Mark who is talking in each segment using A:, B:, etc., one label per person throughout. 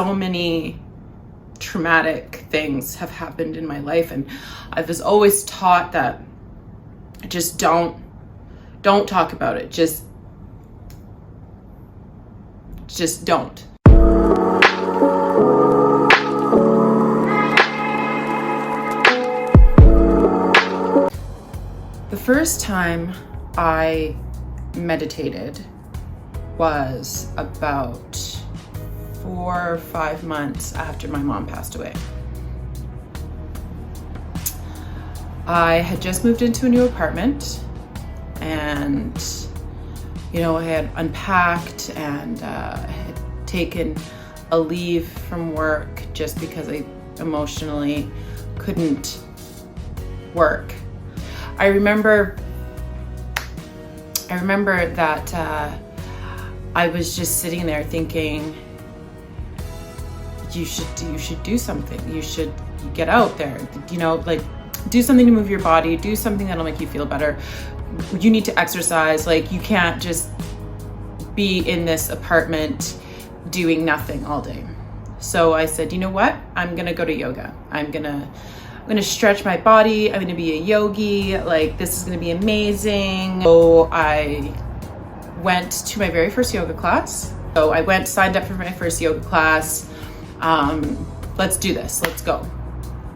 A: So many traumatic things have happened in my life, and I was always taught that just don't talk about it. Just don't. The first time I meditated was about 4 or 5 months after my mom passed away. I had just moved into a new apartment, and I had unpacked and had taken a leave from work just because I emotionally couldn't work. I remember that I was just sitting there thinking, you should do something. You should get out there, like do something to move your body, do something that'll make you feel better. You need to exercise. Like, you can't just be in this apartment doing nothing all day. So I said, you know what? I'm gonna go to yoga. I'm gonna stretch my body. I'm gonna be a yogi. Like, this is gonna be amazing. So I went to my very first yoga class. So I signed up for my first yoga class. Let's do this, let's go.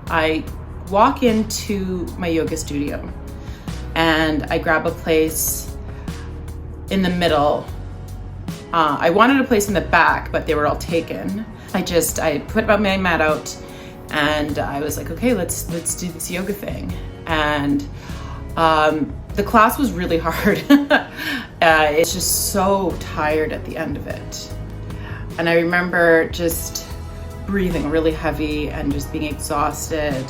A: I walk into my yoga studio and I grab a place in the middle. I wanted a place in the back, but they were all taken. I put my mat out and I was like, okay, let's do this yoga thing. And the class was really hard. It's just so tired at the end of it. And I remember just breathing really heavy and just being exhausted.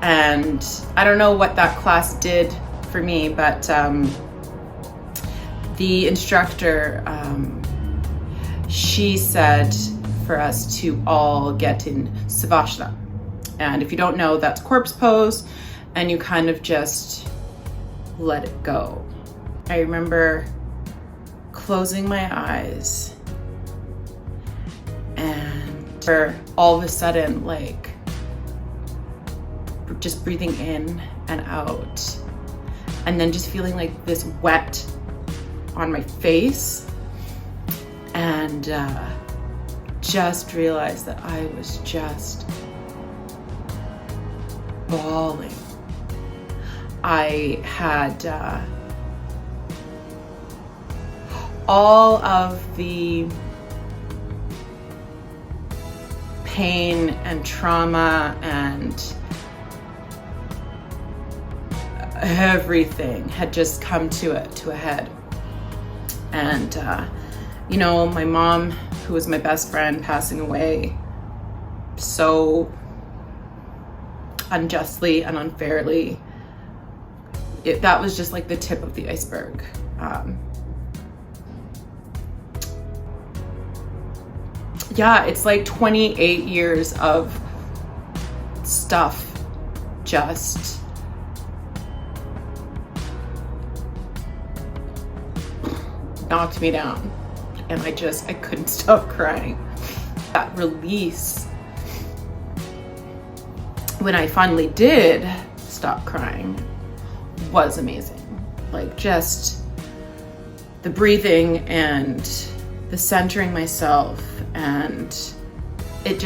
A: And I don't know what that class did for me, but the instructor, she said for us to all get in Savasana. And if you don't know, that's corpse pose, and you kind of just let it go. I remember closing my eyes and all of a sudden, like, just breathing in and out, and then just feeling like this wet on my face, and just realized that I was just bawling. I had all of the pain and trauma and everything had just come to a head. And my mom, who was my best friend, passing away so unjustly and unfairly, that was just like the tip of the iceberg. It's like 28 years of stuff just knocked me down, and I couldn't stop crying. That release, when I finally did stop crying, was amazing. Like, just the breathing and the centering myself, and it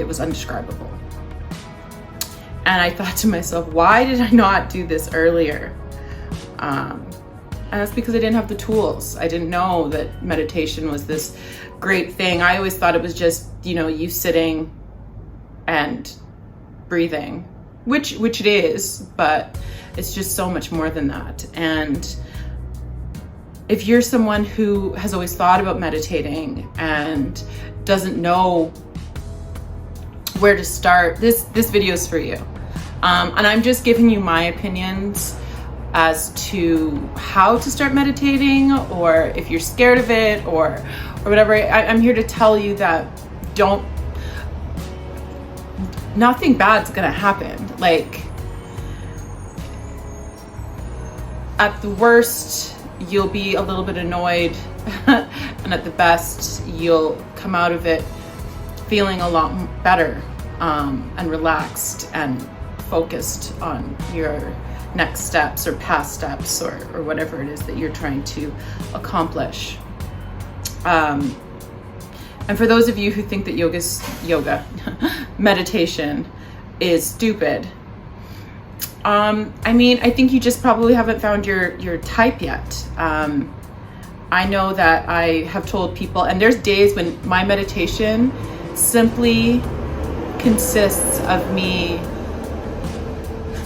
A: was indescribable. And I thought to myself, why did I not do this earlier? And that's because I didn't have the tools. I didn't know that meditation was this great thing. I always thought it was just, you sitting and breathing, which it is, but it's just so much more than that. And if you're someone who has always thought about meditating and doesn't know where to start, this video is for you. And I'm just giving you my opinions as to how to start meditating, or if you're scared of it or whatever. I'm here to tell you that nothing bad's gonna happen. Like, at the worst, you'll be a little bit annoyed, and at the best, you'll come out of it feeling a lot better and relaxed and focused on your next steps or past steps or whatever it is that you're trying to accomplish. And for those of you who think that yoga, meditation is stupid, I mean, I think you just probably haven't found your type yet. I know that I have told people, and there's days when my meditation simply consists of me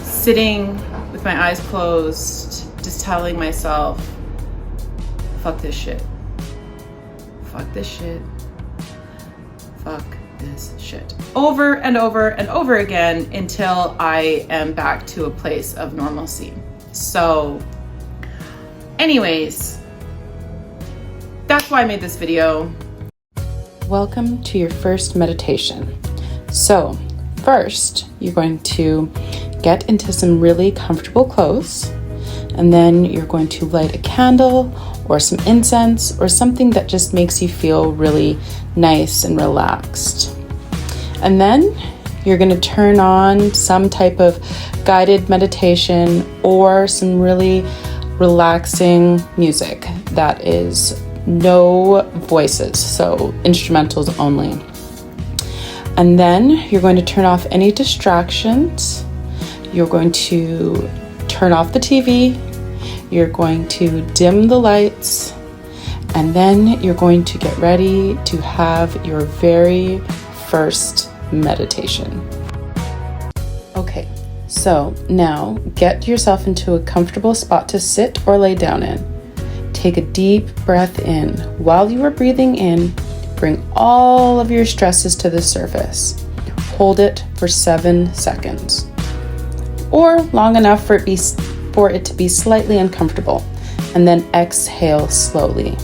A: sitting with my eyes closed, just telling myself, fuck this shit. Fuck this shit. Fuck this shit. Over and over and over again until I am back to a place of normalcy. So anyways, that's why I made this video. Welcome to your first meditation. So first, you're going to get into some really comfortable clothes, and then you're going to light a candle or some incense or something that just makes you feel really nice and relaxed. And then you're going to turn on some type of guided meditation or some really relaxing music that is no voices, so instrumentals only. And then you're going to turn off any distractions. You're going to turn off the TV. You're going to dim the lights. And then you're going to get ready to have your very first meditation. Okay, so now get yourself into a comfortable spot to sit or lay down in. Take a deep breath in. While you are breathing in, bring all of your stresses to the surface. Hold it for 7 seconds, or long enough for it to be slightly uncomfortable, and then exhale slowly.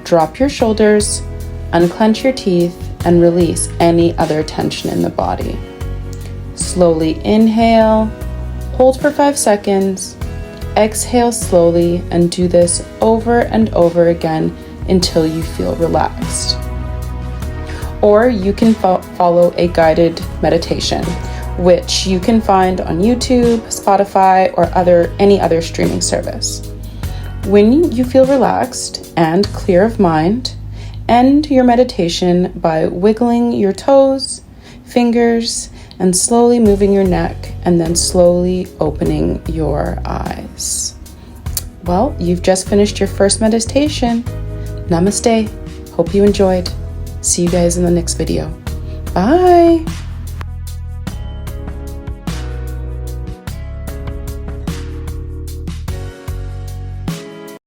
A: Drop your shoulders, unclench your teeth, and release any other tension in the body. Slowly inhale, hold for 5 seconds, exhale slowly, and do this over and over again until you feel relaxed. Or you can follow a guided meditation, which you can find on YouTube, Spotify, or any other streaming service. When you feel relaxed and clear of mind, end your meditation by wiggling your toes, fingers, and slowly moving your neck, and then slowly opening your eyes. Well, you've just finished your first meditation. Namaste. Hope you enjoyed. See you guys in the next video. Bye.